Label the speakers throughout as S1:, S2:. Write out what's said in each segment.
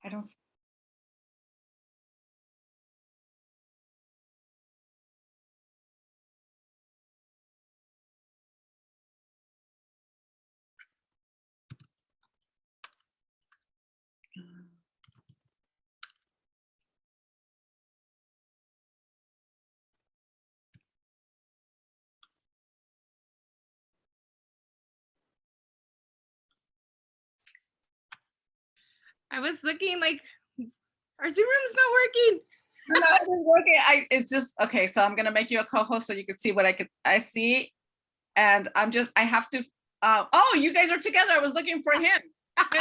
S1: I don't.
S2: I was looking like our Zoom room's not working.
S1: No, it's working. It's just okay. So I'm gonna make you a co-host so you can see what I see, and I have to. Oh, you guys are together. I was looking for him. Okay,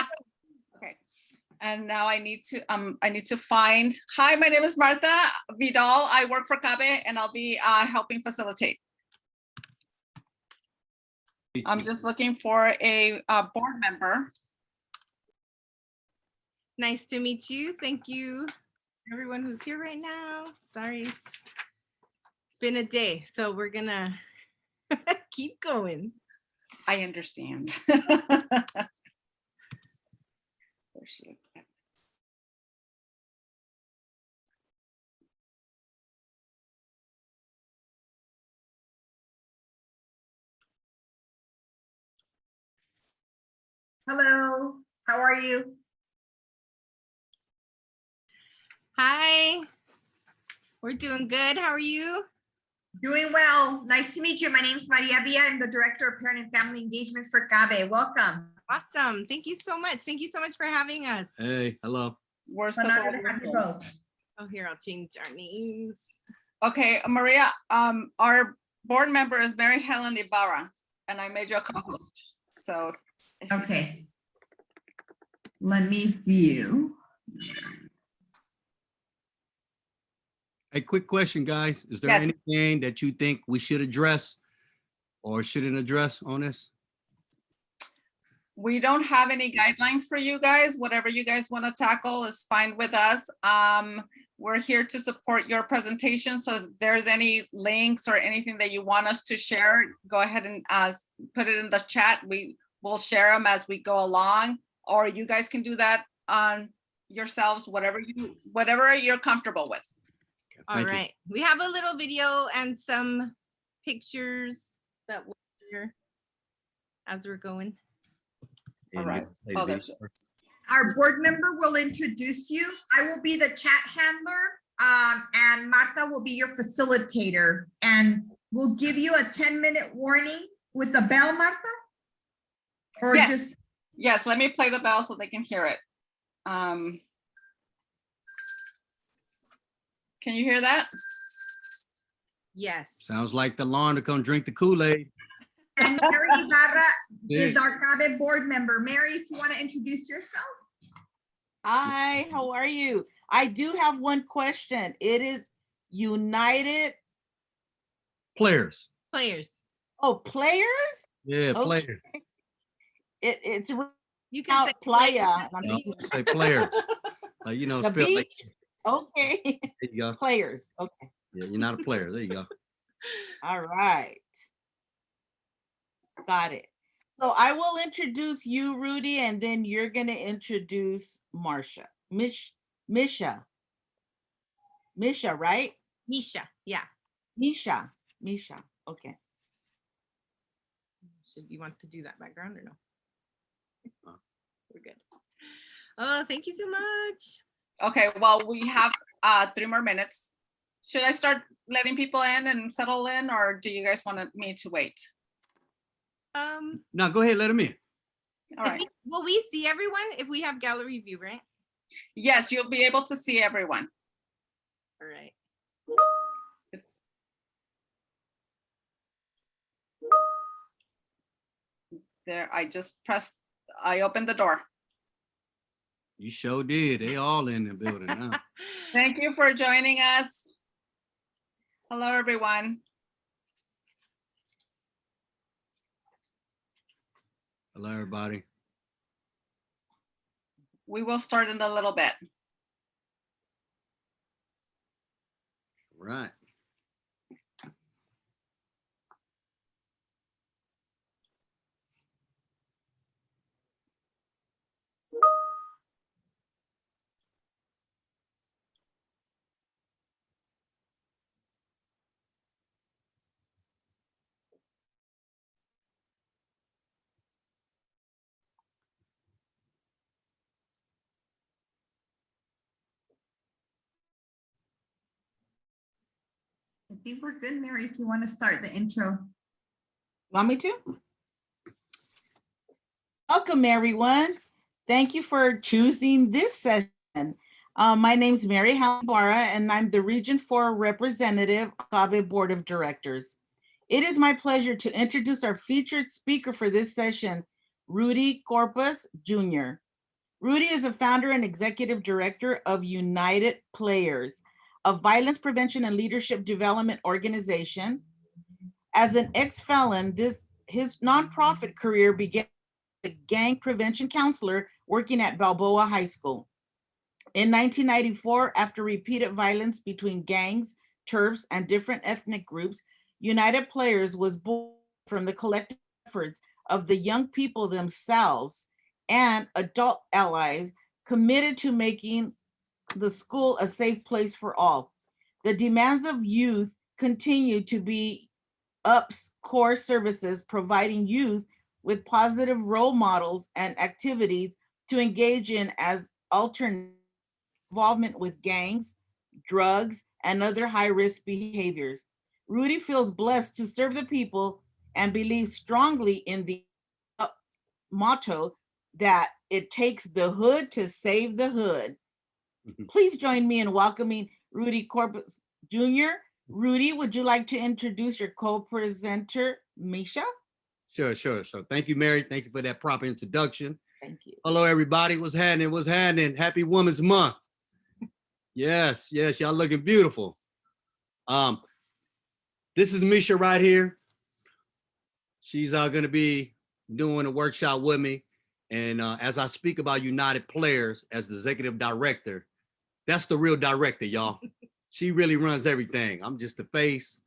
S1: and now I need to find. Hi, my name is Marta Vidal. I work for CABE, and I'll be helping facilitate. I'm just looking for a board member.
S2: Nice to meet you. Thank you, everyone who's here right now. Sorry, it's been a day, so we're gonna keep going.
S1: I understand. There she is.
S3: Hello, how are you?
S2: Hi, we're doing good. How are you?
S3: Doing well. Nice to meet you. My name is Maria Villa. I'm the Director of Parent and Family Engagement for CABE. Welcome.
S2: Awesome. Thank you so much. Thank you so much for having us.
S4: Hey, hello.
S1: We're so
S3: An
S1: glad
S3: honor to
S1: you're
S3: have you
S1: here.
S3: both.
S2: Oh, here, I'll change our names.
S1: Okay, Maria, our board member is Mary Helen Ibarra, and I made you a co-host. So.
S3: Okay. Let me view.
S4: Hey, quick question, guys. Is there
S1: Yes.
S4: anything that you think we should address or shouldn't address on this?
S1: We don't have any guidelines for you guys. Whatever you guys want to tackle is fine with us. We're here to support your presentation. So if there's any links or anything that you want us to share, go ahead and put it in the chat. We will share them as we go along, or you guys can do that on yourselves, whatever you're comfortable with.
S2: All
S4: Thank you.
S2: right. We have a little video and some pictures that we'll share as we're going.
S1: All right. Oh, there she is.
S3: Our board member will introduce you. I will be the chat handler, and Marta will be your facilitator. And we'll give you a 10-minute warning with the bell, Marta? Or
S1: Yes.
S3: just
S1: Yes, let me play the bell so they can hear it. Can you hear that?
S2: Yes.
S4: Sounds like the lawn to come drink the Kool-Aid.
S3: and Mary Ibarra is
S4: Yeah.
S3: our CABE board member. Mary, if you want to introduce yourself.
S5: Hi, how are you? I do have one question. It is United,
S4: Players.
S2: Players.
S5: oh, players?
S4: Yeah,
S5: Okay.
S4: players.
S5: It's
S2: You can say
S5: out Playa.
S4: No, say players. You know,
S5: The
S4: spell like,
S5: beach? Okay,
S4: there you go.
S5: players, okay,
S4: Yeah, you're not a player. There you go.
S5: all right. Got it. So I will introduce you, Rudy, and then you're gonna introduce Marcia. Misha, right?
S2: Misha. Yeah.
S5: Misha, okay.
S2: Should you want to do that background or no? We're good. Oh, thank you so much.
S1: Okay, well, we have 3 more minutes. Should I start letting people in and settle in, or do you guys want me to wait?
S4: No, go ahead, let him in.
S1: All right.
S2: Will we see everyone if we have gallery view, right?
S1: Yes, you'll be able to see everyone.
S2: All right.
S1: There, I opened the door.
S4: You sure did. They all in the building now.
S1: Thank you for joining us. Hello, everyone.
S4: Hello, everybody.
S1: We will start in a little bit.
S4: Right.
S3: think we're good, Mary, if you want to start the intro.
S5: Want me to? Welcome, everyone. Thank you for choosing this session. My name is Mary Halbara, and I'm the Region 4 Representative of Agave Board of Directors. It is my pleasure to introduce our featured speaker for this session, Rudy Corpuz Jr. Rudy is a founder and executive director of United Playaz, a violence prevention and leadership development organization. As an ex-felon, his nonprofit career began as a gang prevention counselor working at Balboa High School. In 1994, after repeated violence between gangs, turfs, and different ethnic groups, United Playaz was born from the collective efforts of the young people themselves and adult allies committed to making the school a safe place for all. The demands of youth continue to be UP's core services, providing youth with positive role models and activities to engage in as alternate involvement with gangs, drugs, and other high-risk behaviors. Rudy feels blessed to serve the people and believes strongly in the motto that it takes the hood to save the hood. Please join me in welcoming Rudy Corpuz Jr. Rudy, would you like to introduce your co-presenter, Misha?
S4: Sure. So thank you, Mary. Thank you for that proper introduction.
S5: Thank you.
S4: Hello, everybody. What's happening? What's happening? Happy Women's Month. Yes, y'all looking beautiful. This is Misha right here. She's gonna be doing a workshop with me. And as I speak about United Playaz as the executive director, that's the real director, y'all. She really runs everything. I'm just the face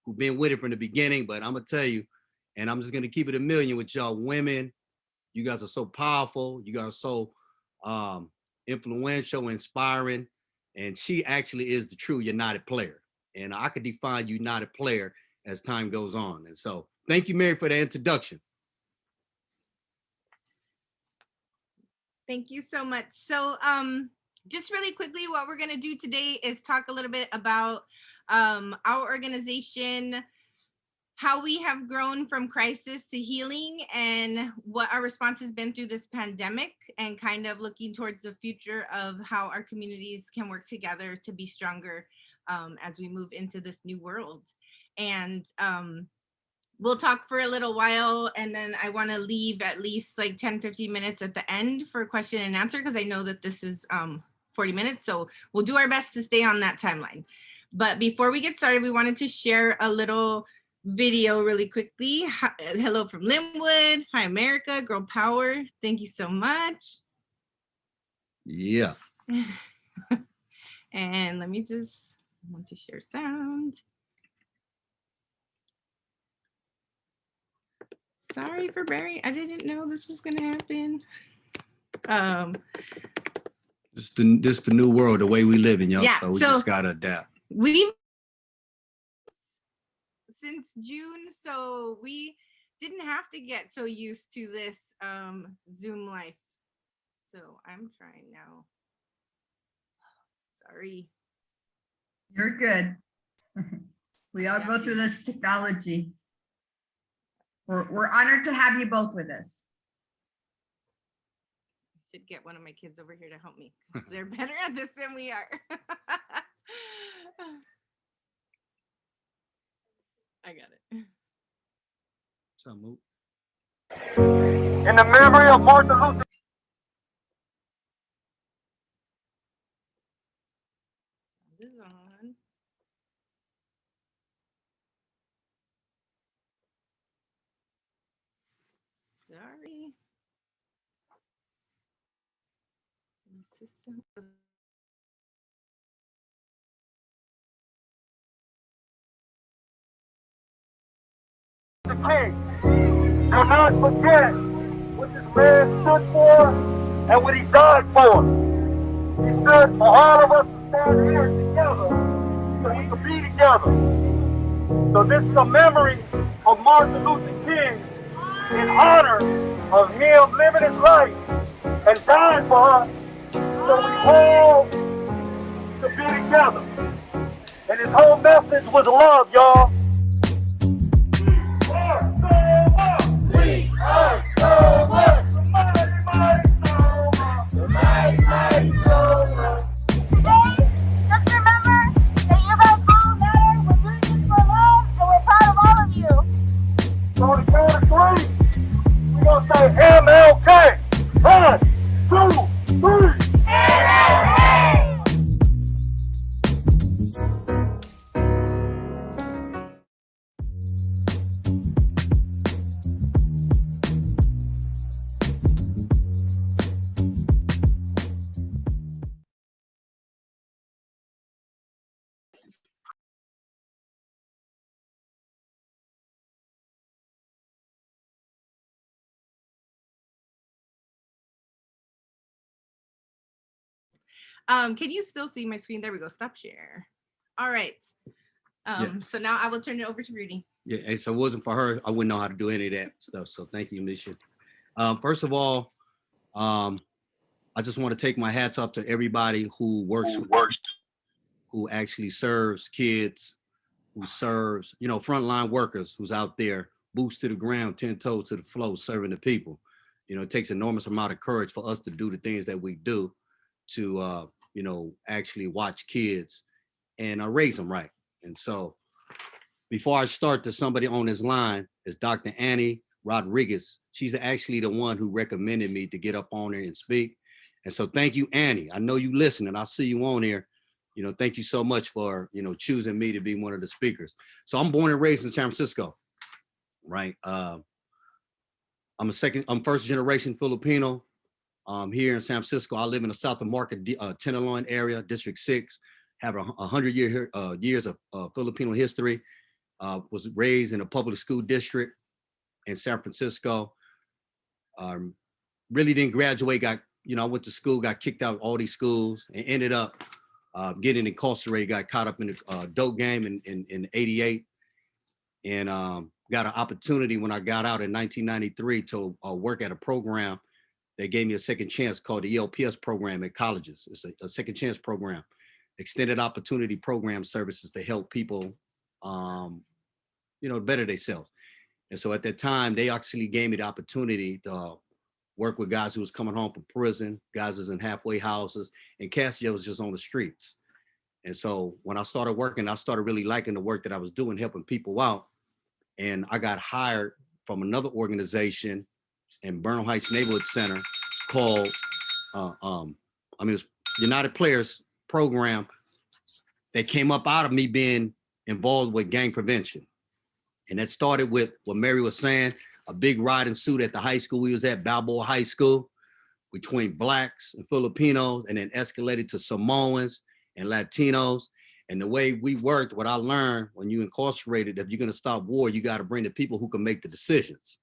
S4: who've been with it from the beginning, but I'm gonna tell you, and I'm just gonna keep it a million with y'all women. You guys are so powerful. You guys are so influential, inspiring. And she actually is the true United Player. And I could define United Player as time goes on. And so thank you, Mary, for the introduction.
S2: Thank you so much. So just really quickly, what we're going to do today is talk a little bit about our organization, how we have grown from crisis to healing, and what our response has been through this pandemic, and kind of looking towards the future of how our communities can work together to be stronger as we move into this new world. And we'll talk for a little while, and then I want to leave at least like 10-15 minutes at the end for question and answer, because I know that this is 40 minutes, so we'll do our best to stay on that timeline. But before we get started, we wanted to share a little video really quickly. Hello from Linwood. Hi, America. Girl power. Thank you so much.
S4: Yeah.
S2: And let me just, I want to share sound. Sorry for Barry. I didn't know this was gonna happen.
S4: This the new world, the way we live in, y'all.
S2: Yeah,
S4: so we
S2: so
S4: just gotta adapt.
S2: We've since June, so we didn't have to get so used to this Zoom life. So I'm trying now. Sorry.
S3: You're good. We all go through this technology. We're honored to have you both with us.
S2: I should get one of my kids over here to help me. They're better at this than we are. I got it.
S4: So move.
S6: In the memory of Martin Luther.
S2: Sound is on. Sorry. My system.
S6: The King. Do not forget what this man stood for and what he died for. He stood for all of us to stand here together so we can be together. So this is a memory of Martin Luther King in honor of him living his life and dying for us so we all to be together. And his whole message was love, y'all. We are sober. Mighty, mighty sober.
S7: Just remember that you guys all matter. We're doing this for love, and we're proud of all of you.
S6: So on the count of three, we're gonna say MLK. 1, 2, 3.
S7: MLK!
S2: Can you still see my screen? There we go. Stop share. All right. So now I will turn it over to Rudy.
S4: Yeah, and so it wasn't for her, I wouldn't know how to do any of that stuff. So thank you, Misha. First of all, I just want to take my hats off to everybody who who actually serves kids, who serves, frontline workers who's out there, boots to the ground, 10 toes to the floor, serving the people. It takes enormous amount of courage for us to do the things that we do to, actually watch kids and raise them right. And so before I start, to somebody on this line is Dr. Annie Rodriguez. She's actually the one who recommended me to get up on here and speak. And so thank you, Annie. I know you listen and I see you on here. Thank you so much for, choosing me to be one of the speakers. So I'm born and raised in San Francisco, right? I'm first generation Filipino here in San Francisco. I live in the South of Market, Tenderloin area, District 6, have 100 years of Filipino history. Was raised in a public school district in San Francisco. Really didn't graduate, I went to school, got kicked out of all these schools and ended up getting incarcerated, got caught up in the dope game in 88. And got an opportunity when I got out in 1993 to work at a program that gave me a second chance called the ELPS program at colleges. It's a second chance program, extended opportunity program services to help people better themselves. And so at that time, they actually gave me the opportunity to work with guys who was coming home from prison, guys who was in halfway houses, and Cassia was just on the streets. And so when I started working, I started really liking the work that I was doing, helping people out. And I got hired from another organization in Burnham Heights Neighborhood Center called, it was United Players program that came up out of me being involved with gang prevention. And that started with what Mary was saying, a big riding suit at the high school we was at, Balboa High School, between Blacks and Filipinos, and then escalated to Samoans and Latinos. And the way we worked, what I learned when you incarcerated, if you're gonna stop war, you gotta bring the people who can make the decisions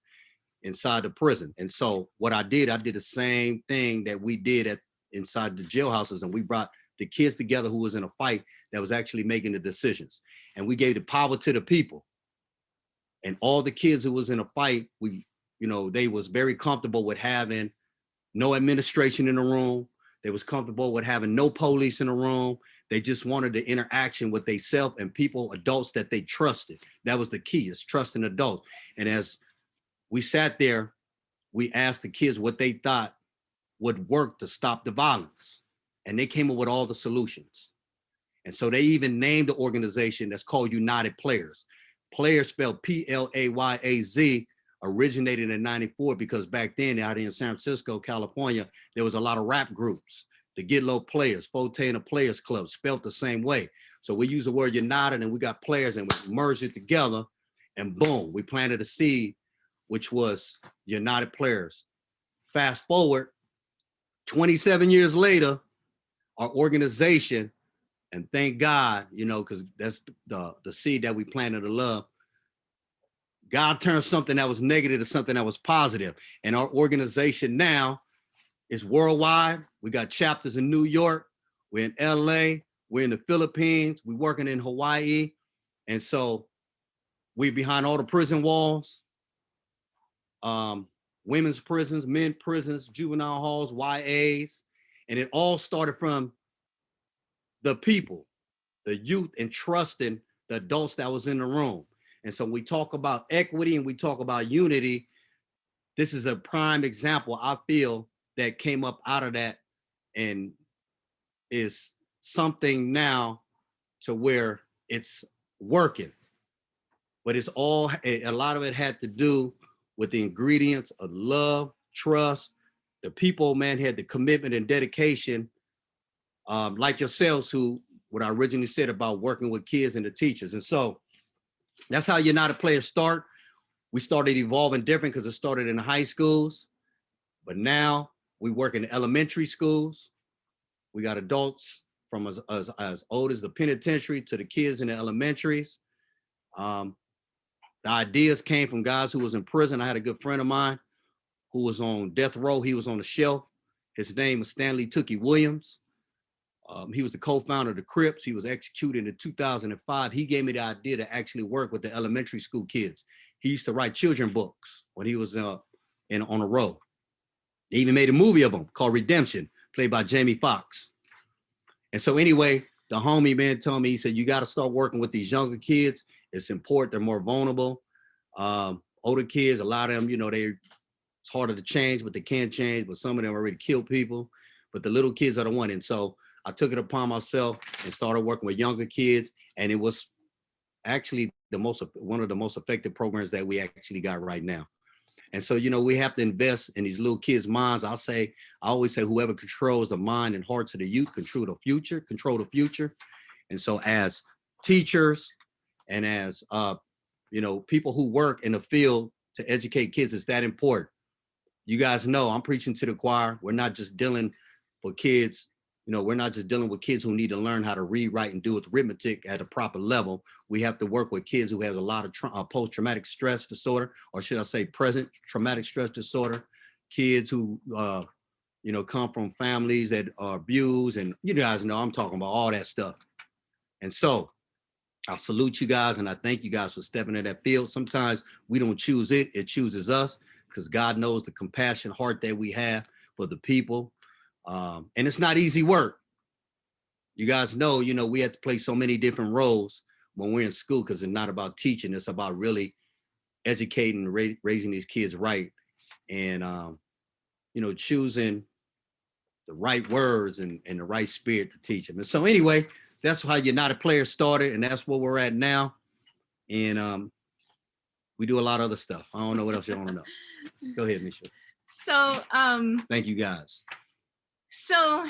S4: inside the prison. And so what I did the same thing that we did inside the jailhouses, and we brought the kids together who was in a fight that was actually making the decisions. And we gave the power to the people. And all the kids who was in a fight, they was very comfortable with having no administration in the room. They was comfortable with having no police in the room. They just wanted the interaction with themselves and people, adults that they trusted. That was the key, is trusting adults. And as we sat there, we asked the kids what they thought would work to stop the violence. And they came up with all the solutions. And so they even named the organization that's called United Players. Players spelled Playaz, originated in 94 because back then out in San Francisco, California, there was a lot of rap groups. The Get Low Players, Fontana Players Club, spelled the same way. So we use the word United and we got players and we merged it together and boom, we planted a seed, which was United Players. Fast forward, 27 years later, our organization, and thank God, because that's the seed that we planted to love. God turned something that was negative to something that was positive. And our organization now is worldwide. We got chapters in New York. We're in LA. We're in the Philippines. We're working in Hawaii. And so we're behind all the prison walls, women's prisons, men prisons, juvenile halls, YAs. And it all started from the people. the youth and trusting the adults that was in the room. And so we talk about equity and we talk about unity. This is a prime example, I feel, that came up out of that and is something now to where it's working. But it's all, a lot of it had to do with the ingredients of love, trust. The people, man, had the commitment and dedication, like yourselves, who, what I originally said about working with kids and the teachers. And so that's how United Players start. We started evolving different because it started in the high schools, but now we work in elementary schools. We got adults from as old as the penitentiary to the kids in the elementaries. The ideas came from guys who was in prison. I had a good friend of mine who was on death row. He was on the shelf. His name was Stanley Tookie Williams. He was the co-founder of the Crips. He was executed in 2005. He gave me the idea to actually work with the elementary school kids. He used to write children books when he was on a row. They even made a movie of him called Redemption, played by Jamie Foxx. And so anyway, the homie man told me, he said, you got to start working with these younger kids. It's important. They're more vulnerable. Older kids, a lot of them, you know, it's harder to change, but they can change. But some of them already killed people. But the little kids are the one. And so I took it upon myself and started working with younger kids. And it was actually one of the most effective programs that we actually got right now. And so, you know, we have to invest in these little kids' minds. I always say, whoever controls the mind and hearts of the youth control the future. And so as teachers and as, you know, people who work in the field to educate kids, it's that important. You guys know I'm preaching to the choir. We're not just dealing with kids. You know, we're not just dealing with kids who need to learn how to read, write, and do arithmetic at a proper level. We have to work with kids who has a lot of post-traumatic stress disorder, or should I say present traumatic stress disorder, kids who, you know, come from families that are abused. And you guys know I'm talking about all that stuff. And so I salute you guys and I thank you guys for stepping in that field. Sometimes we don't choose it, it chooses us, because God knows the compassion heart that we have for the people. And it's not easy work. You guys know, you know, we have to play so many different roles when we're in school, because it's not about teaching. It's about really educating, raising these kids right. And, you know, choosing the right words and the right spirit to teach them. And so anyway, that's how United Players started. And that's where we're at now. And we do a lot of other stuff. I don't know what else you want to know. Go ahead, Misha.
S2: So,
S4: thank you guys.
S2: So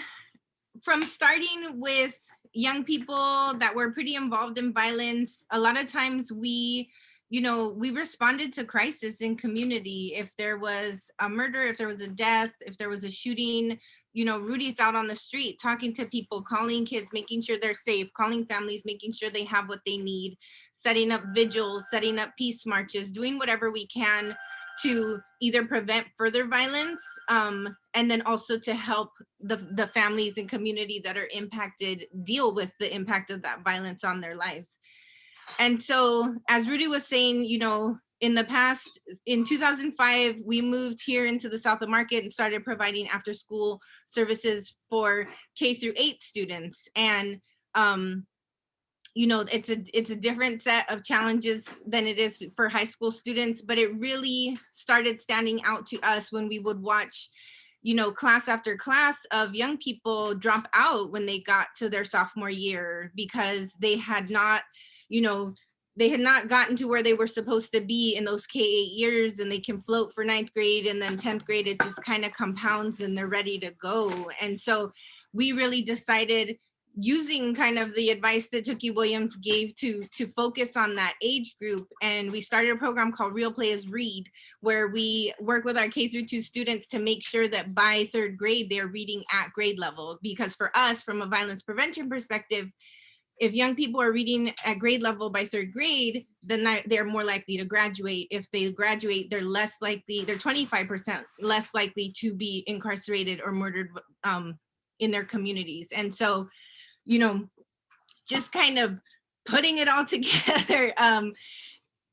S2: from starting with young people that were pretty involved in violence, a lot of times we responded to crisis in community. If there was a murder, if there was a death, if there was a shooting, you know, Rudy's out on the street talking to people, calling kids, making sure they're safe, calling families, making sure they have what they need, setting up vigils, setting up peace marches, doing whatever we can to either prevent further violence, and then also to help the families and community that are impacted deal with the impact of that violence on their lives. And so, as Rudy was saying, you know, in the past, in 2005, we moved here into the South of Market and started providing after school services for K-8 students. And you know, it's a different set of challenges than it is for high school students, but it really started standing out to us when we would watch, you know, class after class of young people drop out when they got to their sophomore year because they had not, you know, they had not gotten to where they were supposed to be in those K-8 years, and they can float for 9th grade, and then 10th grade, it just kind of compounds and they're ready to go. And so we really decided, using kind of the advice that Tookie Williams gave, to focus on that age group. And we started a program called Real Playaz Read, where we work with our K-2 students to make sure that by 3rd grade, they're reading at grade level. Because for us, from a violence prevention perspective, if young people are reading at grade level by 3rd grade, then they're more likely to graduate. If they graduate, they're less likely, they're 25% less likely to be incarcerated or murdered in their communities. And so, you know, just kind of putting it all together,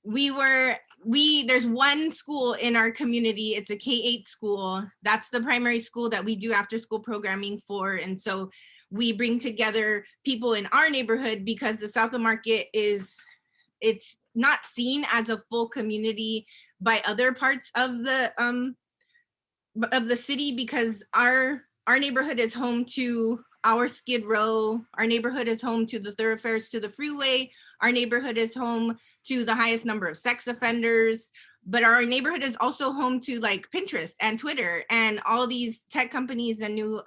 S2: there's one school in our community. It's a K-8 school. That's the primary school that we do after school programming for. And so we bring together people in our neighborhood, because the South of Market it's not seen as a full community by other parts of the city, because our neighborhood is home to our Skid Row, our neighborhood is home to the thoroughfares to the freeway, our neighborhood is home to the highest number of sex offenders, but our neighborhood is also home to like Pinterest and Twitter and all these tech companies and new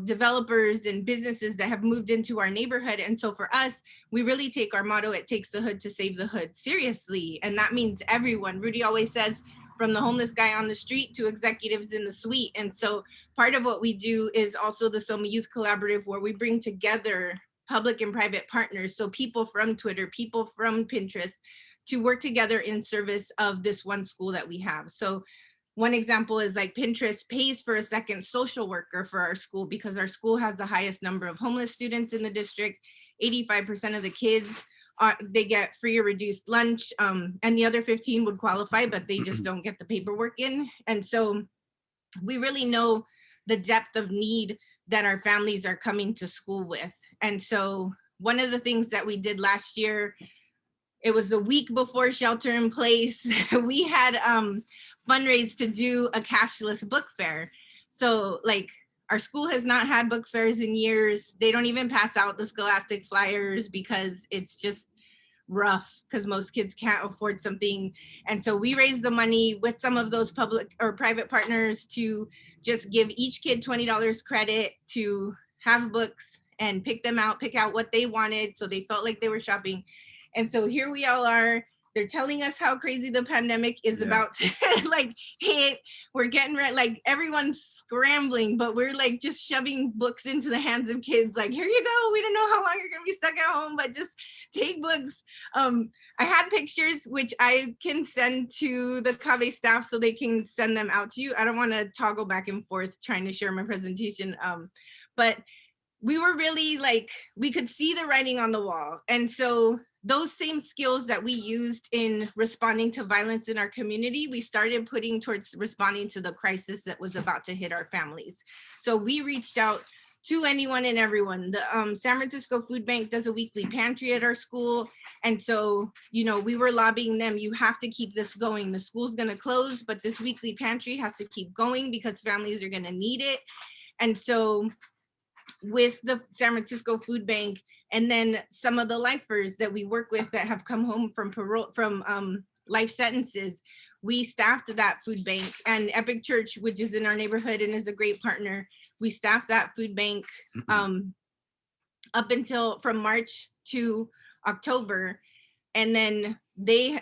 S2: developers and businesses that have moved into our neighborhood. And so for us, we really take our motto, "It takes the hood to save the hood," seriously. And that means everyone. Rudy always says, from the homeless guy on the street to executives in the suite. And so part of what we do is also the Soma Youth Collaborative, where we bring together public and private partners. So people from Twitter, people from Pinterest, to work together in service of this one school that we have. So one example is like Pinterest pays for a second social worker for our school, because our school has the highest number of homeless students in the district. 85% of the kids they get free or reduced lunch, and the other 15 would qualify, but they just don't get the paperwork in. And so we really know the depth of need that our families are coming to school with. And so one of the things that we did last year, it was the week before shelter in place, we had fundraised to do a cashless book fair. So like, our school has not had book fairs in years. They don't even pass out the Scholastic flyers because it's just rough, because most kids can't afford something. And so we raised the money with some of those public or private partners to just give each kid $20 credit to have books and pick out what they wanted, so they felt like they were shopping. And so here we all are. They're telling us how crazy the pandemic is about to like hit. We're getting ready, like everyone's scrambling, but we're like just shoving books into the hands of kids. Like, here you go. We don't know how long you're gonna be stuck at home, but just take books. I had pictures which I can send to the Cave staff so they can send them out to you. I don't want to toggle back and forth trying to share my presentation, but we were really like, we could see the writing on the wall. And so those same skills that we used in responding to violence in our community, we started putting towards responding to the crisis that was about to hit our families. So we reached out to anyone and everyone. The San Francisco Food Bank does a weekly pantry at our school. And so, we were lobbying them, you have to keep this going. The school's gonna close, but this weekly pantry has to keep going because families are gonna need it. And so with the San Francisco Food Bank, and then some of the lifers that we work with that have come home from parole, from life sentences, we staffed that food bank. And Epic Church, which is in our neighborhood and is a great partner, we staffed that food bank up until from March to October. And then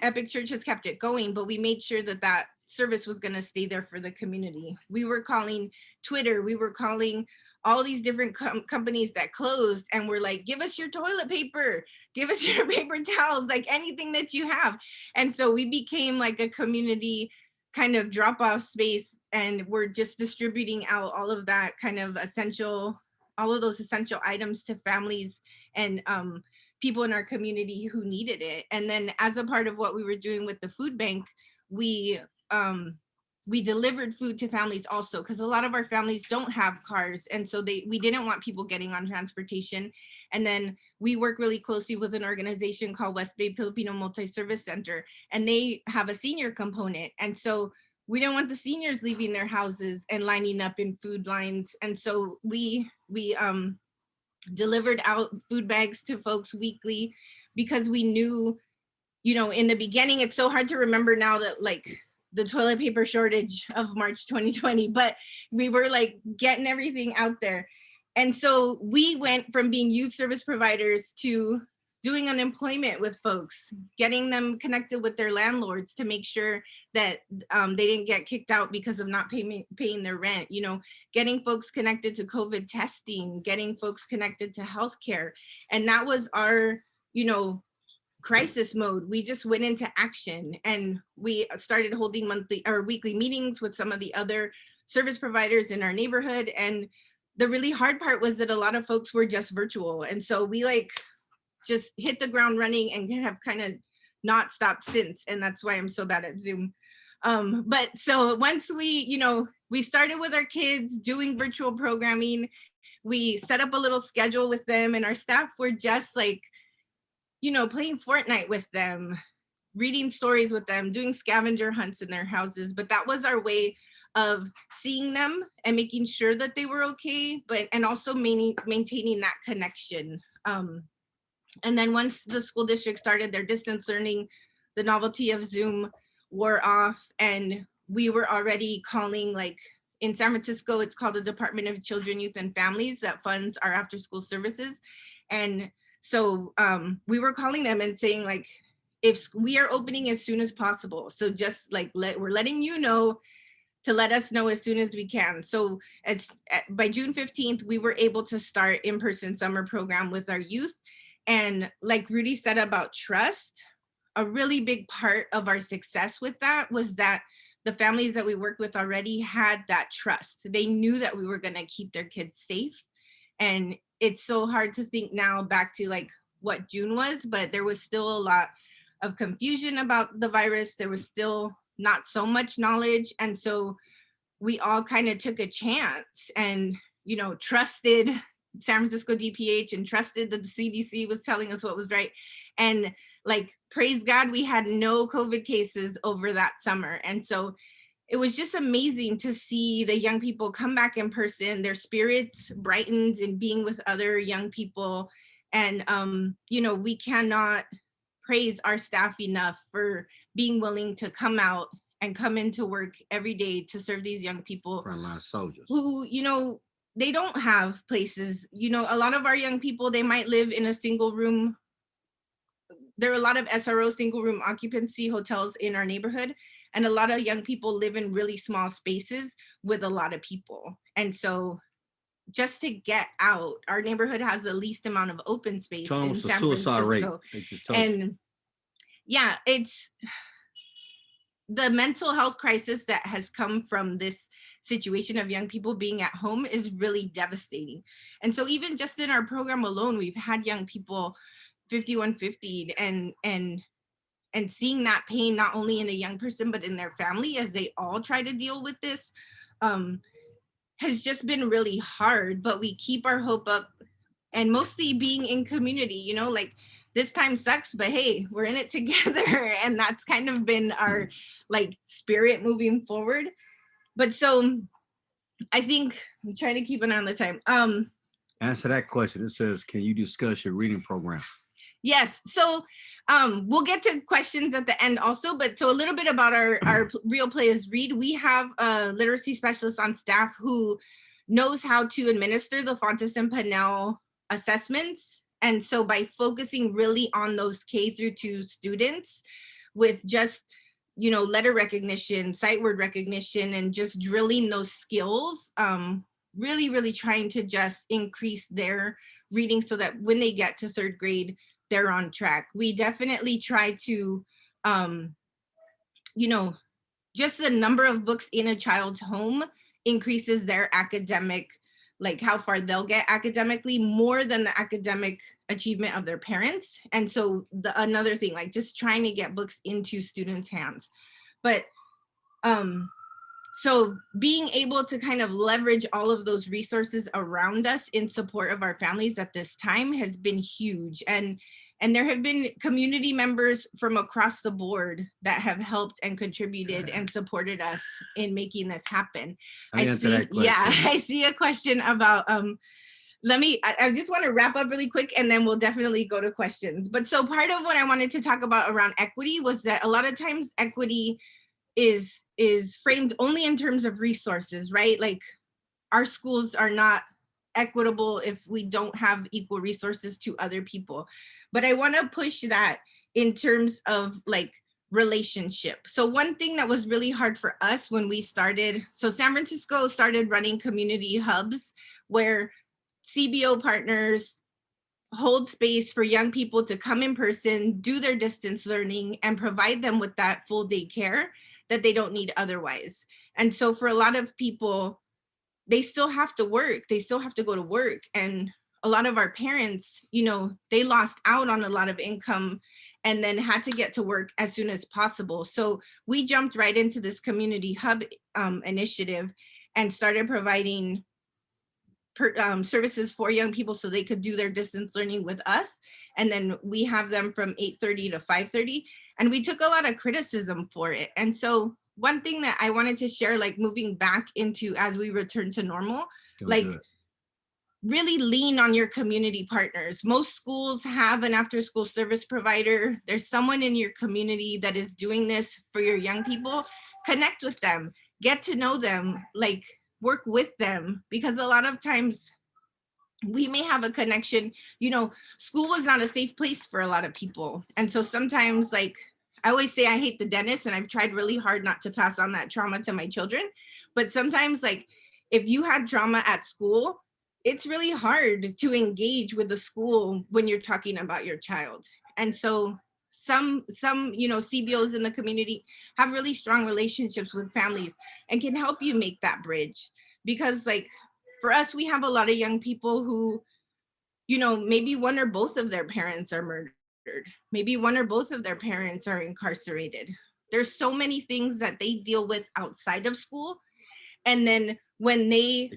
S2: Epic Church has kept it going, but we made sure that that service was going to stay there for the community. We were calling Twitter, we were calling all these different companies that closed, and we're like, give us your toilet paper, give us your paper towels, like anything that you have. And so we became like a community kind of drop-off space, and we're just distributing out all of that kind of all of those essential items to families and people in our community who needed it. And then as a part of what we were doing with the food bank, we delivered food to families also, because a lot of our families don't have cars. And so we didn't want people getting on transportation. And then we work really closely with an organization called West Bay Filipino Multi-Service Center, and they have a senior component. And so we don't want the seniors leaving their houses and lining up in food lines. And so we delivered out food bags to folks weekly, because we knew, in the beginning, it's so hard to remember now that like the toilet paper shortage of March 2020, but we were like getting everything out there. And so we went from being youth service providers to doing unemployment with folks, getting them connected with their landlords to make sure that they didn't get kicked out because of not paying their rent, getting folks connected to COVID testing, getting folks connected to healthcare. And that was our, crisis mode. We just went into action, and we started holding monthly or weekly meetings with some of the other service providers in our neighborhood. And the really hard part was that a lot of folks were just virtual. And so we like just hit the ground running and have kind of not stopped since. And that's why I'm so bad at Zoom. But so once we started with our kids doing virtual programming, we set up a little schedule with them, and our staff were just like, you know, playing Fortnite with them, reading stories with them, doing scavenger hunts in their houses. But that was our way of seeing them and making sure that they were okay, but and also maintaining that connection. And then once the school district started their distance learning, the novelty of Zoom wore off, and we were already calling, like in San Francisco, it's called the Department of Children, Youth, and Families that funds our after school services. And so we were calling them and saying, like, if we are opening as soon as possible, so just like we're letting you know to let us know as soon as we can. So by June 15th, we were able to start in-person summer program with our youth. And like Rudy said about trust, a really big part of our success with that was that the families that we worked with already had that trust. They knew that we were going to keep their kids safe. And it's so hard to think now back to like what June was, but there was still a lot of confusion about the virus. There was still not so much knowledge. And so we all kind of took a chance and, you know, trusted San Francisco DPH and trusted that the CDC was telling us what was right. And like, praise God, we had no COVID cases over that summer. And so it was just amazing to see the young people come back in person, their spirits brightened in being with other young people. And, you know, we cannot praise our staff enough for being willing to come out and come into work every day to serve these young people.
S4: Frontline soldiers.
S2: Who, you know, they don't have places. You know, a lot of our young people, they might live in a single room. There are a lot of SRO single room occupancy hotels in our neighborhood. And a lot of young people live in really small spaces with a lot of people. And so just to get out, our neighborhood has the least amount of open space in San Francisco. And yeah, it's the mental health crisis that has come from this situation of young people being at home is really devastating. And so even just in our program alone, we've had young people 5150 and seeing that pain not only in a young person but in their family as they all try to deal with this has just been really hard. But we keep our hope up, and mostly being in community, you know, like this time sucks, but hey, we're in it together. And that's kind of been our like spirit moving forward. But so I think I'm trying to keep an eye on the time.
S4: Answer that question. It says, can you discuss your reading program?
S2: Yes. So we'll get to questions at the end also, but so a little bit about our Real Playaz Read. We have a literacy specialist on staff who knows how to administer the Fontes and Pinnell assessments. And so by focusing really on those K through 2 students with just, you know, letter recognition, sight word recognition, and just drilling those skills, really, really trying to just increase their reading so that when they get to 3rd grade, they're on track. We definitely try to, you know, just the number of books in a child's home increases their academic, like how far they'll get academically, more than the academic achievement of their parents. And so another thing, like just trying to get books into students' hands. But so being able to kind of leverage all of those resources around us in support of our families at this time has been huge. And there have been community members from across the board that have helped and contributed and supported us in making this happen. I see a question about, I just want to wrap up really quick and then we'll definitely go to questions. But so part of what I wanted to talk about around equity was that a lot of times equity is framed only in terms of resources, right? Like our schools are not equitable if we don't have equal resources to other people. But I want to push that in terms of like relationship. So one thing that was really hard for us when we started, so San Francisco started running community hubs where CBO partners hold space for young people to come in person, do their distance learning, and provide them with that full day care that they don't need otherwise. And so for a lot of people, they still have to work. They still have to go to work. And a lot of our parents, you know, they lost out on a lot of income and then had to get to work as soon as possible. So we jumped right into this community hub initiative and started providing services for young people so they could do their distance learning with us. And then we have them from 8:30 to 5:30. And we took a lot of criticism for it. And so one thing that I wanted to share, like moving back into as we return to normal, like really lean on your community partners. Most schools have an after school service provider. There's someone in your community that is doing this for your young people. Connect with them, get to know them, like work with them, because a lot of times we may have a connection. You know, school was not a safe place for a lot of people. And so sometimes, like I always say, I hate the dentist, and I've tried really hard not to pass on that trauma to my children. But sometimes, like if you had trauma at school, it's really hard to engage with the school when you're talking about your child. And so some you know, CBOs in the community have really strong relationships with families and can help you make that bridge. Because like for us, we have a lot of young people who, you know, maybe one or both of their parents are murdered. Maybe one or both of their parents are incarcerated. There's so many things that they deal with outside of school. And then when they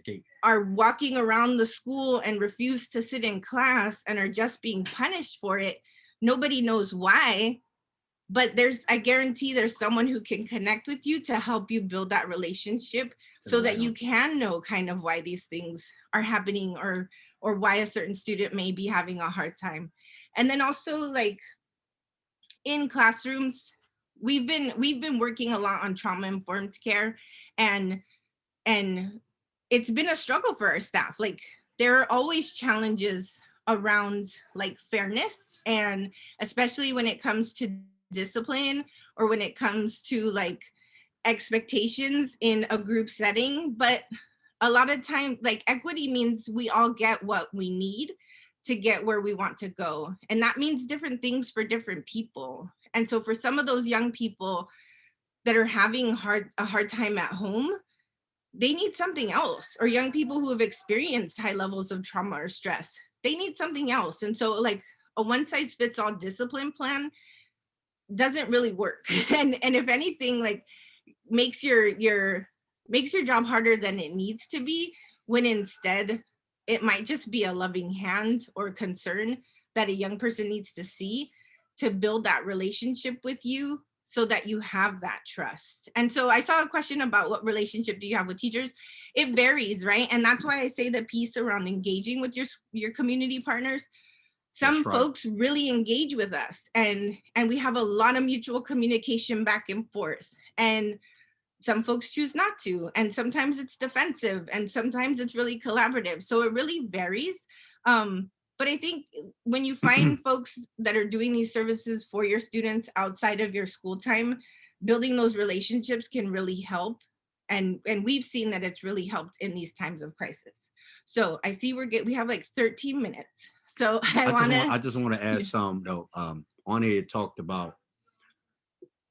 S2: are walking around the school and refuse to sit in class and are just being punished for it, nobody knows why. But I guarantee there's someone who can connect with you to help you build that relationship so that you can know kind of why these things are happening, or why a certain student may be having a hard time. And then also, like in classrooms, we've been working a lot on trauma-informed care, and it's been a struggle for our staff. Like there are always challenges around like fairness, and especially when it comes to discipline, or when it comes to like expectations in a group setting. But a lot of times, like equity means we all get what we need to get where we want to go. And that means different things for different people. And so for some of those young people that are having a hard time at home, they need something else. Or young people who have experienced high levels of trauma or stress, they need something else. And so like a one size fits all discipline plan doesn't really work. And if anything, like makes your job harder than it needs to be, when instead it might just be a loving hand or concern that a young person needs to see to build that relationship with you, so that you have that trust. And so I saw a question about what relationship do you have with teachers? It varies, right? And that's why I say the piece around engaging with your community partners. Some folks really engage with us, and we have a lot of mutual communication back and forth. And some folks choose not to, and sometimes it's defensive, and sometimes it's really collaborative. So it really varies. But I think when you find folks that are doing these services for your students outside of your school time, building those relationships can really help. And we've seen that it's really helped in these times of crisis. So I see we have like 13 minutes. So I
S4: just want to add some though. On here it talked about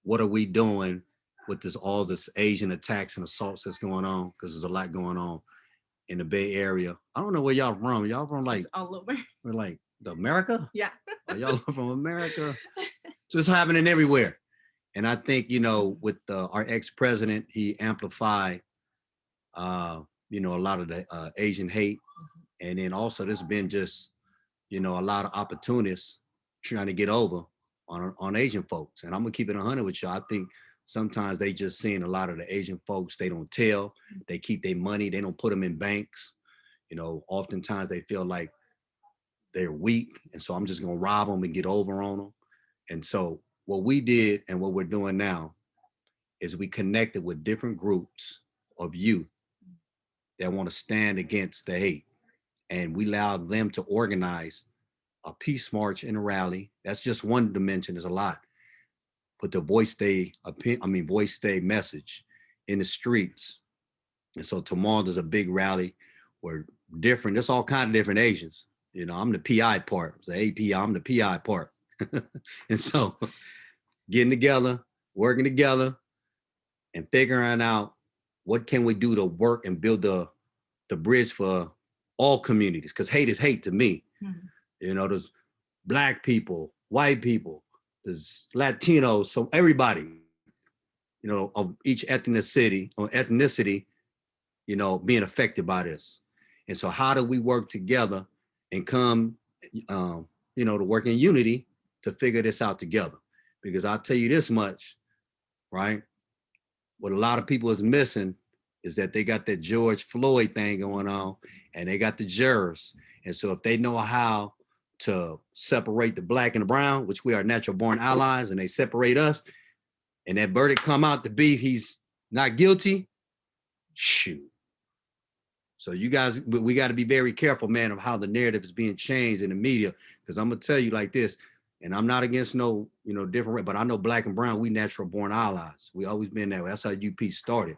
S4: what are we doing with all this Asian attacks and assaults that's going on, because there's a lot going on in the Bay Area. I don't know where y'all from. Y'all from like
S2: all over.
S4: We're like America?
S2: Yeah.
S4: Y'all from America? So it's happening everywhere. And I think, you know, with our ex-president, he amplified, you know, a lot of the Asian hate. And then also there's been just, you know, a lot of opportunists trying to get over on Asian folks. And I'm gonna keep it 100 with you. I think sometimes they just seeing a lot of the Asian folks, they don't tell, they keep their money, they don't put them in banks. You know, oftentimes they feel like they're weak. And so I'm just gonna rob them and get over on them. And so what we did and what we're doing now is we connected with different groups of youth that want to stand against the hate. And we allowed them to organize a peace march and a rally. That's just one dimension, there's a lot. But the voice stay message in the streets. And so tomorrow there's a big rally where there's all kinds of different Asians. You know, I'm the PI part, the AP, I'm the PI part. And so getting together, working together, and figuring out what can we do to work and build the bridge for all communities, because hate is hate to me. Mm-hmm. You know, there's Black people, white people, there's Latinos, so everybody, you know, of each ethnicity, you know, being affected by this. And so how do we work together and come, to work in unity to figure this out together? Because I'll tell you this much, right? What a lot of people is missing is that they got that George Floyd thing going on and they got the jurors. And so if they know how to separate the black and the brown, which we are natural born allies, and they separate us, and that verdict come out to be he's not guilty, shoot. So you guys, we got to be very careful, man, of how the narrative is being changed in the media. Because I'm gonna tell you like this, and I'm not against no, different, but I know black and brown, we natural born allies. We always been that way. That's how UP started.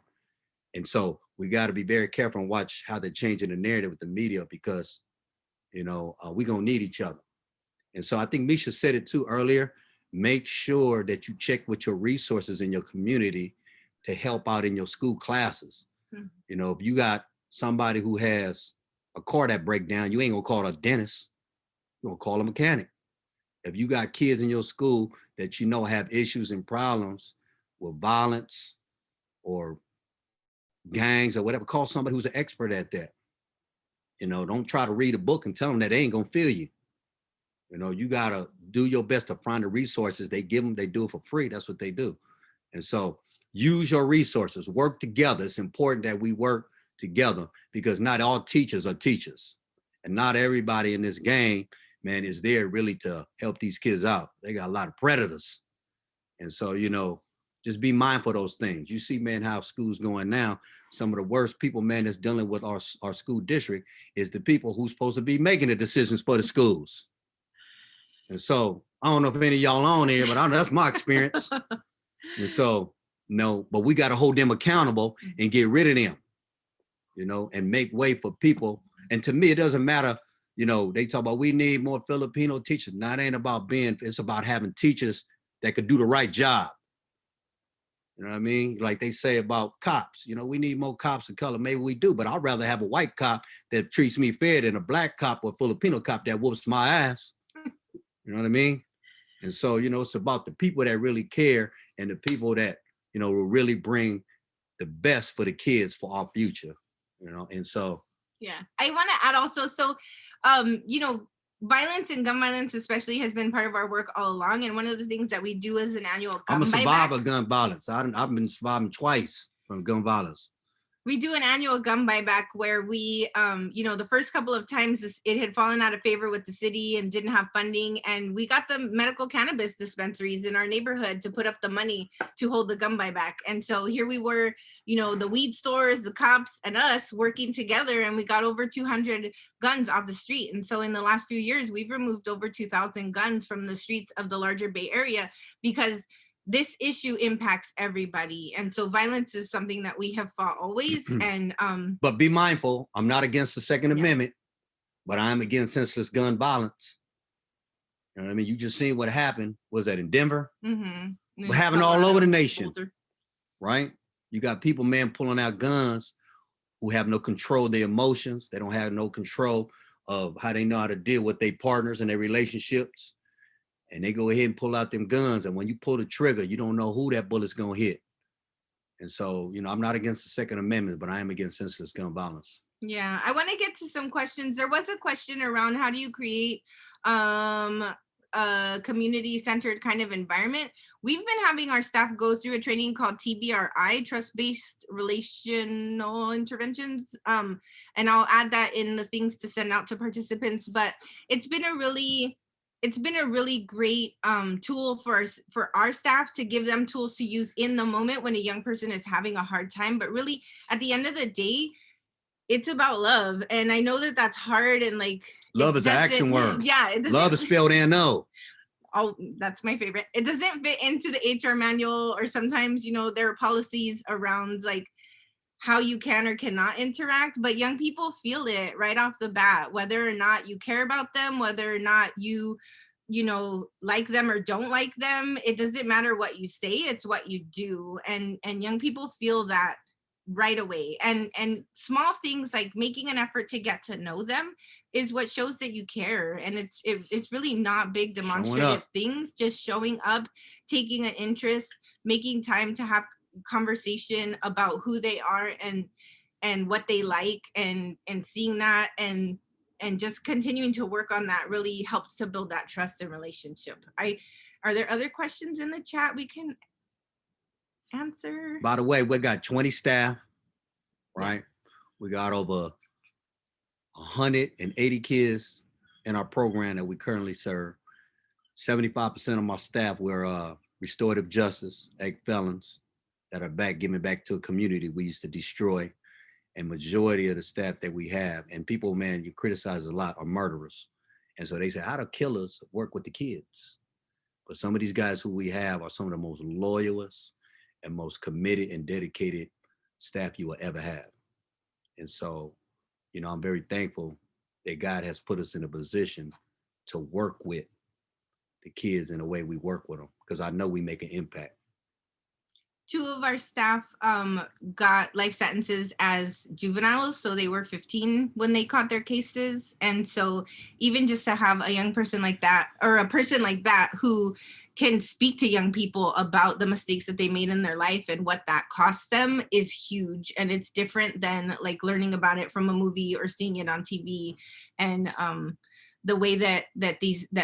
S4: And so we got to be very careful and watch how they're changing the narrative with the media, because, we're gonna need each other. And so I think Misha said it too earlier. Make sure that you check with your resources in your community to help out in your school classes. Mm-hmm. If you got somebody who has a car that break down, you ain't gonna call a dentist, you're gonna call a mechanic. If you got kids in your school that have issues and problems with violence or gangs or whatever, call somebody who's an expert at that. Don't try to read a book and tell them that they ain't gonna feel you. You gotta do your best to find the resources. They give them, they do it for free. That's what they do. And so use your resources, work together. It's important that we work together, because not all teachers are teachers, and not everybody in this game, man, is there really to help these kids out. They got a lot of predators. And so, just be mindful of those things. You see, man, how school's going now. Some of the worst people, man, that's dealing with our school district is the people who's supposed to be making the decisions for the schools. And so I don't know if any of y'all on here, but I know that's my experience. And so, but we got to hold them accountable and get rid of them, and make way for people. And to me, it doesn't matter, they talk about we need more Filipino teachers. Now, it ain't about it's about having teachers that could do the right job. You know what I mean? Like they say about cops, we need more cops of color. Maybe we do, but I'd rather have a white cop that treats me fair than a black cop or Filipino cop that whoops my ass. You know what I mean? And so, it's about the people that really care and the people that, will really bring the best for the kids for our future, and so.
S2: Yeah, I want to add also, so, violence and gun violence especially has been part of our work all along. And one of the things that we do as an annual gun
S4: I'm a survivor
S2: buyback,
S4: of gun violence. I've been surviving twice from gun violence.
S2: We do an annual gun buyback where we, the first couple of times it had fallen out of favor with the city and didn't have funding. And we got the medical cannabis dispensaries in our neighborhood to put up the money to hold the gun buyback. And so here we were, the weed stores, the cops, and us working together, and we got over 200 guns off the street. And so in the last few years, we've removed over 2,000 guns from the streets of the larger Bay Area, because this issue impacts everybody. And so violence is something that we have fought always. And
S4: but be mindful, I'm not against the Second Amendment, but I'm against senseless gun violence. You know what I mean? You just seen what happened. Was that in Denver? Mm-hmm. But happening all over the nation, right? You got people, man, pulling out guns who have no control of their emotions. They don't have no control of how they know how to deal with their partners and their relationships. And they go ahead and pull out them guns. And when you pull the trigger, you don't know who that bullet's gonna hit. And so, I'm not against the Second Amendment, but I am against senseless gun violence.
S2: Yeah, I want to get to some questions. There was a question around how do you create a community-centered kind of environment. We've been having our staff go through a training called TBRI, Trust-Based Relational Interventions. And I'll add that in the things to send out to participants. But it's been a really great tool for our staff to give them tools to use in the moment when a young person is having a hard time. But really, at the end of the day, it's about love. And I know that that's hard, and like
S4: love is an action word.
S2: Yeah.
S4: Love is spelled N-O.
S2: Oh, that's my favorite. It doesn't fit into the HR manual, or sometimes, there are policies around like how you can or cannot interact, but young people feel it right off the bat, whether or not you care about them, whether or not you like them or don't like them. It doesn't matter what you say, it's what you do. And young people feel that right away. And small things like making an effort to get to know them is what shows that you care. And it's really not big demonstrative things, just showing up, taking an interest, making time to have conversation about who they are, and what they like, and seeing that and just continuing to work on that really helps to build that trust and relationship. Are there other questions in the chat we can answer?
S4: By the way, we got 20 staff, right? We got over 180 kids in our program that we currently serve. 75% of my staff were restorative justice, ex-felons that are back, giving back to a community we used to destroy. And majority of the staff that we have, and people, man, you criticize a lot, are murderers. And so they say, how do killers work with the kids? But some of these guys who we have are some of the most loyalist and most committed and dedicated staff you will ever have. And so, you know, I'm very thankful that God has put us in a position to work with the kids in the way we work with them, because I know we make an impact.
S2: 2 of our staff got life sentences as juveniles, so they were 15 when they caught their cases. And so even just to have a young person like that, or a person like that who can speak to young people about the mistakes that they made in their life and what that costs them, is huge. And it's different than like learning about it from a movie or seeing it on TV. And the way that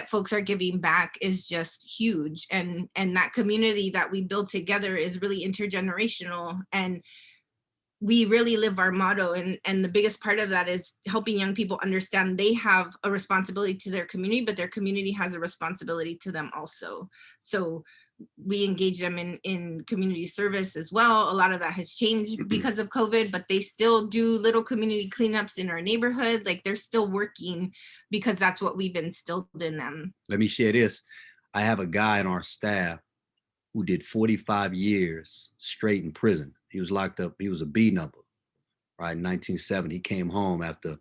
S2: folks are giving back is just huge. And that community that we build together is really intergenerational, and we really live our motto. And the biggest part of that is helping young people understand they have a responsibility to their community, but their community has a responsibility to them also. So we engage them in community service as well. A lot of that has changed because of COVID, but they still do little community cleanups in our neighborhood. Like, they're still working because that's what we've instilled in them. Let
S4: me share this. I have a guy in our staff who did 45 years straight in prison. He was locked up. He was a B number, right? In 1970, he came home after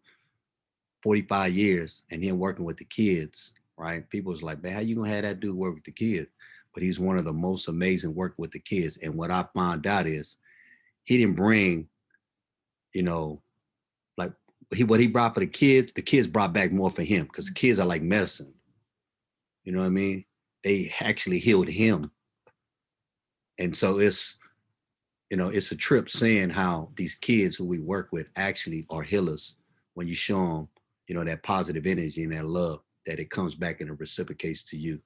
S4: 45 years and him working with the kids, right? People was like, man, how you gonna have that dude work with the kids? But he's one of the most amazing work with the kids. And what I found out is he didn't bring, you know, like what he brought for the kids brought back more for him, because the kids are like medicine. You know what I mean? They actually healed him. And so it's, you know, it's a trip seeing how these kids who we work with actually are healers when you show them, you know, that positive energy and that love, that it comes back and it reciprocates to you.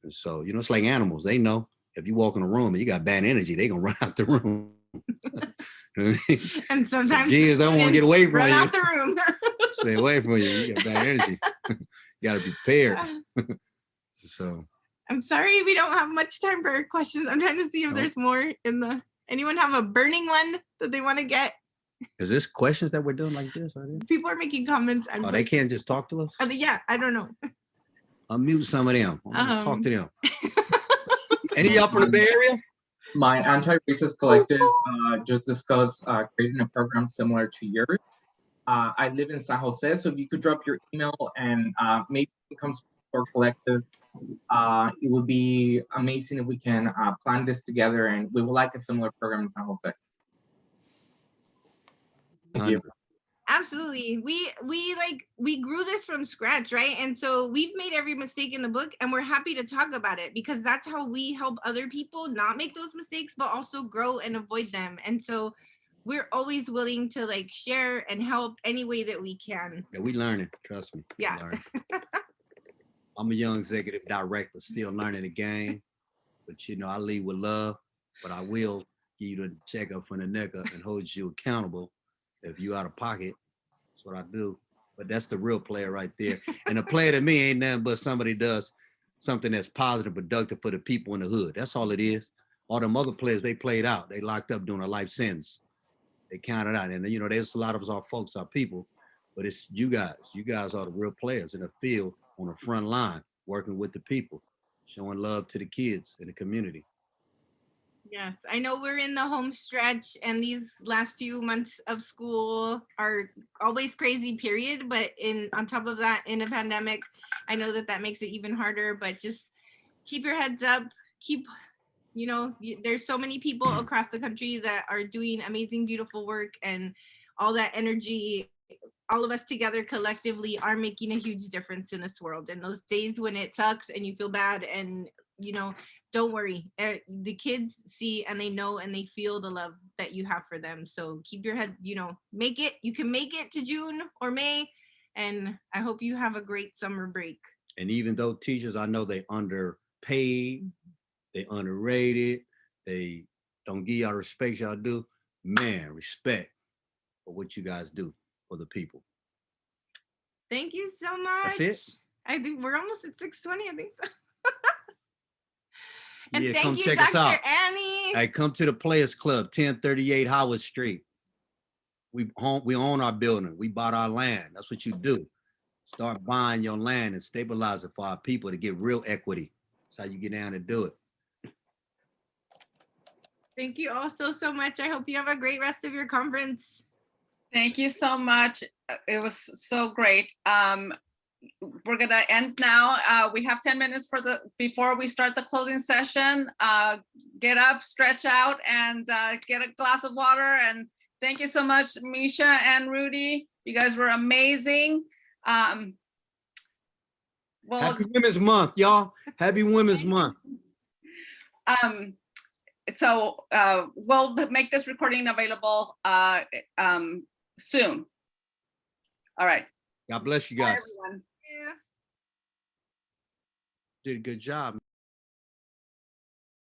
S4: And so, you know, it's like animals. They know if you walk in a room and you got bad energy, they gonna run out the room. You know what I mean? And sometimes so kids don't want to get away from
S2: run
S4: you.
S2: Out the room.
S4: Stay away from you. You got bad energy. You gotta be prepared. So
S2: I'm sorry we don't have much time for questions. I'm trying to see if there's more in the. Anyone have a burning one that they want to get?
S4: Is this questions that we're doing like this? Right?
S2: People are making comments.
S4: Oh, they can't just talk to us?
S2: Yeah, I don't know.
S4: Unmute some of them. Talk to them. Any of y'all from the Bay Area?
S8: My anti-racist collective just discussed creating a program similar to yours. I live in San Jose, so if you could drop your email and maybe come support collective, it would be amazing if we can plan this together, and we would like a similar program in San Jose. Thank you.
S2: Absolutely. We grew this from scratch, right? And so we've made every mistake in the book, and we're happy to talk about it, because that's how we help other people not make those mistakes, but also grow and avoid them. And so we're always willing to like share and help any way that we can.
S4: Yeah, we learning, trust me.
S2: Yeah.
S4: I'm a young executive director, still learning the game, but you know, I lead with love, but I will give you the check up from the neck up and hold you accountable. If you out of pocket, that's what I do. But that's the real player right there. And a player to me ain't nothing but somebody does something that's positive, productive for the people in the hood. That's all it is. All them other players, they played out. They locked up doing a life sentence. They counted out. And you know, there's a lot of us, our folks, our people, but it's you guys. You guys are the real players in the field, on the front line, working with the people, showing love to the kids in the community.
S2: Yes, I know we're in the home stretch, and these last few months of school are always crazy, period. But on top of that, in a pandemic, I know that makes it even harder. But just keep your heads up. You know, there's so many people across the country that are doing amazing, beautiful work, and all that energy, all of us together collectively are making a huge difference in this world. And those days when it sucks and you feel bad and you know, don't worry. The kids see and they know and they feel the love that you have for them. So keep your head, you know, make it. You can make it to June or May. And I hope you have a great summer break.
S4: And even though teachers, I know they underpaid, they underrated, they don't give y'all the respect y'all do, man, respect for what you guys do for the people.
S2: Thank you so much.
S4: That's it?
S2: I think we're almost at 6:20, I think so. And
S4: Yeah,
S2: thank
S4: come
S2: you,
S4: check us
S2: Dr.
S4: out.
S2: Annie.
S4: Hey, come to the Playaz Club, 1038 Howard Street. We own our building. We bought our land. That's what you do. Start buying your land and stabilize it for our people to get real equity. That's how you get down to do it.
S2: Thank you all so much. I hope you have a great rest of your conference.
S1: Thank you so much. It was so great. We're gonna end now. We have 10 minutes before we start the closing session. Get up, stretch out, and get a glass of water. And thank you so much, Misha and Rudy. You guys were amazing. Well,
S4: Happy Women's Month, y'all. Happy Women's Month.
S1: so we'll make this recording available soon. All right.
S4: God bless you
S1: Bye,
S4: guys.
S1: everyone.
S2: Yeah.
S4: Did a good job.